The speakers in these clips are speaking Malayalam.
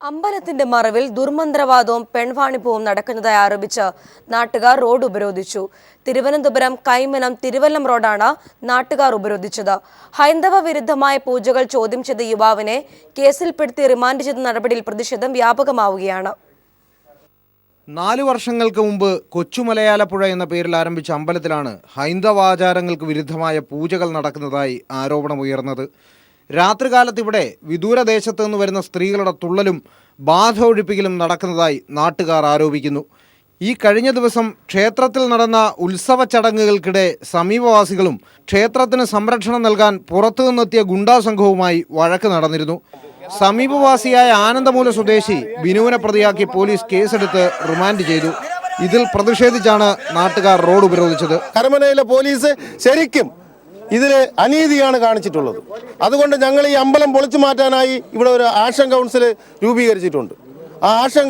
അമ്പലത്തിന്റെ മറവിൽ ദുർമന്ത്രവാദവും പെൺവാണിഭവും നടക്കുന്നതായി ആരോപിച്ച് നാട്ടുകാർ റോഡ് ഉപരോധിച്ചു. തിരുവനന്തപുരം കൈമനം തിരുവല്ലം റോഡാണ് നാട്ടുകാർ ഉപരോധിച്ചത്. ഹൈന്ദവ വിരുദ്ധമായ പൂജകൾ ചോദ്യം ചെയ്ത യുവാവിനെ കേസിൽപ്പെടുത്തി റിമാൻഡ് ചെയ്ത നടപടിയിൽ പ്രതിഷേധം വ്യാപകമാവുകയാണ്. 4 വർഷങ്ങൾക്ക് മുമ്പ് കൊച്ചുമലയാലപ്പുഴ എന്ന പേരിൽ ആരംഭിച്ച അമ്പലത്തിലാണ് ഹൈന്ദവാചാരങ്ങൾക്ക് വിരുദ്ധമായ പൂജകൾ നടക്കുന്നതായി ആരോപണമുയർന്നത്. രാത്രികാലത്ത് ഇവിടെ വിദൂരദേശത്ത് നിന്ന് വരുന്ന സ്ത്രീകളുടെ തുള്ളലും ബാധ ഒഴിപ്പിക്കലും നടക്കുന്നതായി നാട്ടുകാർ ആരോപിക്കുന്നു. ഈ കഴിഞ്ഞ ദിവസം ക്ഷേത്രത്തിൽ നടന്ന ഉത്സവ ചടങ്ങുകൾക്കിടെ സമീപവാസികളും ക്ഷേത്രത്തിന് സംരക്ഷണം നൽകാൻ പുറത്തുനിന്നെത്തിയ ഗുണ്ടാസംഘവുമായി വഴക്ക് നടന്നിരുന്നു. സമീപവാസിയായ ആനന്ദമൂല സ്വദേശി ബിനുവിനെ പ്രതിയാക്കി പോലീസ് കേസെടുത്ത് റിമാൻഡ് ചെയ്തു. ഇതിൽ പ്രതിഷേധിച്ചാണ് നാട്ടുകാർ റോഡ് ഉപരോധിച്ചത്. കരമനയിലെ പോലീസ് ശരിക്കും ഇതിൽ അനീതിയാണ് കാണിച്ചിട്ടുള്ളത്. അതുകൊണ്ട് ഞങ്ങൾ ഈ അമ്പലം പൊളിച്ചു മാറ്റാനായി ഇവിടെ ഒരു ആക്ഷൻ കൗൺസിൽ രൂപീകരിച്ചിട്ടുണ്ട്. ആ ആക്ഷൻ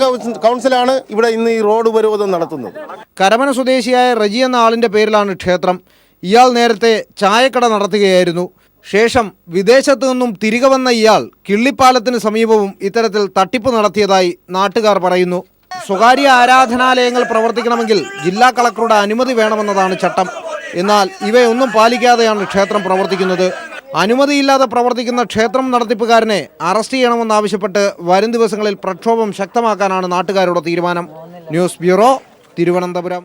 കൗൺസിലാണ് ഇവിടെ ഇന്ന് ഈ റോഡ് ഉപരോധം നടത്തുന്നത്. കരമന സ്വദേശിയായ റജി എന്ന ആളിൻ്റെ പേരിലാണ് ക്ഷേത്രം. ഇയാൾ നേരത്തെ ചായക്കട നടത്തുകയായിരുന്നു. ശേഷം വിദേശത്തു നിന്നും തിരികെ വന്ന ഇയാൾ കിള്ളിപ്പാലത്തിന് സമീപവും ഇത്തരത്തിൽ തട്ടിപ്പ് നടത്തിയതായി നാട്ടുകാർ പറയുന്നു. സ്വകാര്യ ആരാധനാലയങ്ങൾ പ്രവർത്തിക്കണമെങ്കിൽ ജില്ലാ കളക്ടറുടെ അനുമതി വേണമെന്നതാണ് ചട്ടം. എന്നാൽ ഇവയൊന്നും പാലിക്കാതെയാണ് ക്ഷേത്രം പ്രവർത്തിക്കുന്നത്. അനുമതിയില്ലാതെ പ്രവർത്തിക്കുന്ന ക്ഷേത്രം നടത്തിപ്പുകാരനെ അറസ്റ്റ് ചെയ്യണമെന്നാവശ്യപ്പെട്ട് വരും ദിവസങ്ങളിൽ പ്രക്ഷോഭം ശക്തമാക്കാനാണ് നാട്ടുകാരുടെ തീരുമാനം. News bureau, Thiruvananthapuram.